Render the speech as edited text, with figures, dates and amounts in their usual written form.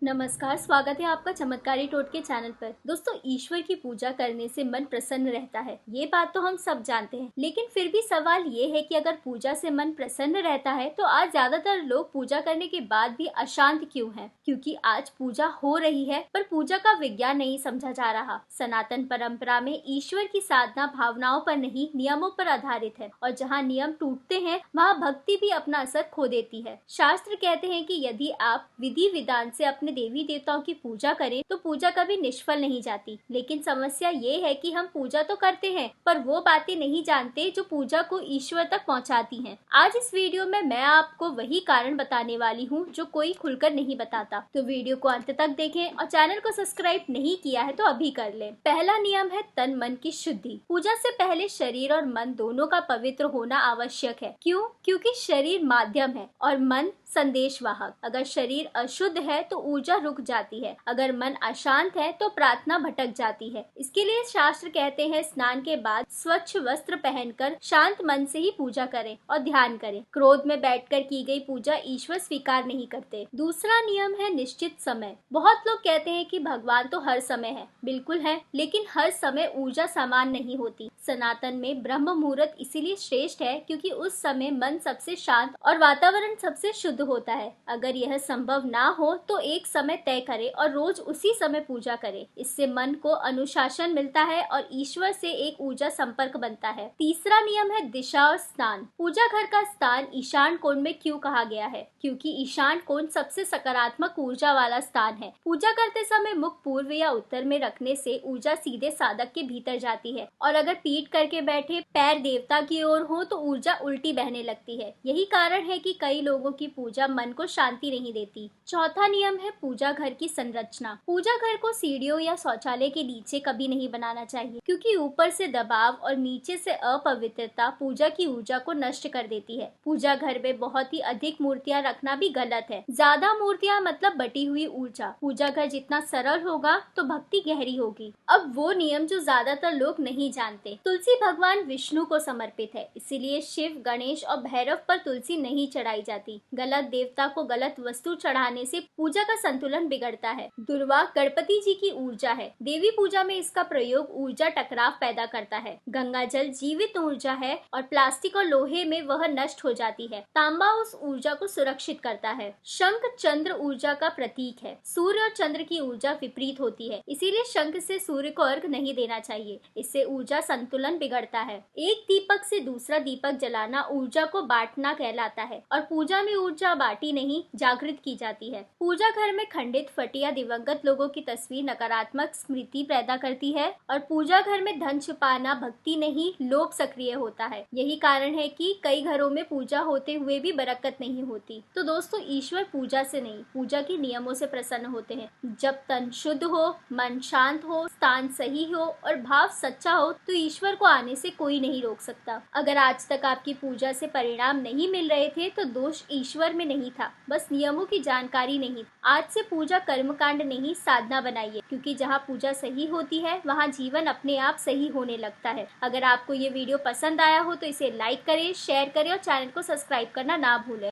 नमस्कार, स्वागत है आपका चमत्कारी टोटके चैनल पर। दोस्तों, ईश्वर की पूजा करने से मन प्रसन्न रहता है, ये बात तो हम सब जानते हैं। लेकिन फिर भी सवाल ये है कि अगर पूजा से मन प्रसन्न रहता है तो आज ज्यादातर लोग पूजा करने के बाद भी अशांत क्यों हैं? क्योंकि आज पूजा हो रही है पर पूजा का विज्ञान नहीं समझा जा रहा। सनातन परंपरा में ईश्वर की साधना भावनाओं पर नहीं, नियमों पर आधारित है, और जहाँ नियम टूटते हैं वहाँ भक्ति भी अपना असर खो देती है। शास्त्र कहते हैं कि यदि आप विधि विधान से अपने देवी देवताओं की पूजा करें तो पूजा कभी निष्फल नहीं जाती। लेकिन समस्या ये है कि हम पूजा तो करते हैं पर वो बातें नहीं जानते जो पूजा को ईश्वर तक पहुंचाती हैं। आज इस वीडियो में मैं आपको वही कारण बताने वाली हूँ जो कोई खुलकर नहीं बताता। तो वीडियो को अंत तक देखें और चैनल को सब्सक्राइब नहीं किया है तो अभी कर लें। पहला नियम है तन मन की शुद्धि। पूजा से पहले शरीर और मन दोनों का पवित्र होना आवश्यक है। क्यों? क्योंकि शरीर माध्यम है और मन संदेशवाहक। अगर शरीर अशुद्ध है तो ऊर्जा रुक जाती है, अगर मन अशांत है तो प्रार्थना भटक जाती है। इसके लिए शास्त्र कहते हैं स्नान के बाद स्वच्छ वस्त्र पहनकर शांत मन से ही पूजा करें और ध्यान करें। क्रोध में बैठकर की गई पूजा ईश्वर स्वीकार नहीं करते। दूसरा नियम है निश्चित समय। बहुत लोग कहते हैं कि भगवान तो हर समय है। बिल्कुल है, लेकिन हर समय ऊर्जा समान नहीं होती। सनातन में ब्रह्म मुहूर्त इसीलिए श्रेष्ठ है क्योंकि उस समय मन सबसे शांत और वातावरण सबसे शुद्ध होता है। अगर यह संभव ना हो तो एक समय तय करें और रोज उसी समय पूजा करें। इससे मन को अनुशासन मिलता है और ईश्वर से एक ऊर्जा संपर्क बनता है। तीसरा नियम है दिशा और स्थान। पूजा घर का स्थान ईशान कोण में क्यों कहा गया है? क्योंकि ईशान कोण सबसे सकारात्मक ऊर्जा वाला स्थान है। पूजा करते समय मुख पूर्व या उत्तर में रखने से ऊर्जा सीधे साधक के भीतर जाती है, और अगर पीठ करके बैठे पैर देवता की ओर हो तो ऊर्जा उल्टी बहने लगती है। यही कारण है कि कई लोगों की पूजा मन को शांति नहीं देती। चौथा नियम है पूजा घर की संरचना। पूजा घर को सीढ़ियों या शौचालय के नीचे कभी नहीं बनाना चाहिए, क्योंकि ऊपर से दबाव और नीचे से अपवित्रता पूजा की ऊर्जा को नष्ट कर देती है। पूजा घर में बहुत ही अधिक मूर्तियां रखना भी गलत है। ज्यादा मूर्तियां मतलब बटी हुई ऊर्जा। पूजा घर जितना सरल होगा तो भक्ति गहरी होगी। अब वो नियम जो ज्यादातर लोग नहीं जानते। तुलसी भगवान विष्णु को समर्पित है, इसीलिए शिव, गणेश और भैरव पर तुलसी नहीं चढ़ाई जाती। गलत देवता को गलत वस्तु चढ़ाने से पूजा का संतुलन बिगड़ता है। दुर्वा गणपति जी की ऊर्जा है। देवी पूजा में इसका प्रयोग ऊर्जा टकराव पैदा करता है। गंगा जल जीवित ऊर्जा है और प्लास्टिक और लोहे में वह नष्ट हो जाती है। तांबा उस ऊर्जा को सुरक्षित करता है। शंख चंद्र ऊर्जा का प्रतीक है। सूर्य और चंद्र की ऊर्जा विपरीत होती है, इसीलिए शंख से सूर्य को अर्घ नहीं देना चाहिए। इससे ऊर्जा संतुलन बिगड़ता है। एक दीपक से दूसरा दीपक जलाना ऊर्जा को बांटना कहलाता है, और पूजा में ऊर्जा बांटी नहीं, जागृत की जाती है। पूजा घर में खंडित, फटी या दिवंगत लोगों की तस्वीर नकारात्मक स्मृति पैदा करती है, और पूजा घर में धन छुपाना भक्ति नहीं, लोभ सक्रिय होता है। यही कारण है कि कई घरों में पूजा होते हुए भी बरकत नहीं होती। तो दोस्तों, ईश्वर पूजा से नहीं, पूजा के नियमों से प्रसन्न होते हैं। जब तन शुद्ध हो, मन शांत हो, स्थान सही हो और भाव सच्चा हो तो ईश्वर को आने से कोई नहीं रोक सकता। अगर आज तक आपकी पूजा से परिणाम नहीं मिल रहे थे तो दोष ईश्वर में नहीं था, बस नियमों की जानकारी नहीं। आज से पूजा कर्मकांड नहीं, साधना बनाइए, क्योंकि जहाँ पूजा सही होती है वहाँ जीवन अपने आप सही होने लगता है। अगर आपको ये वीडियो पसंद आया हो तो इसे लाइक करें, शेयर करें और चैनल को सब्सक्राइब करना ना भूलें।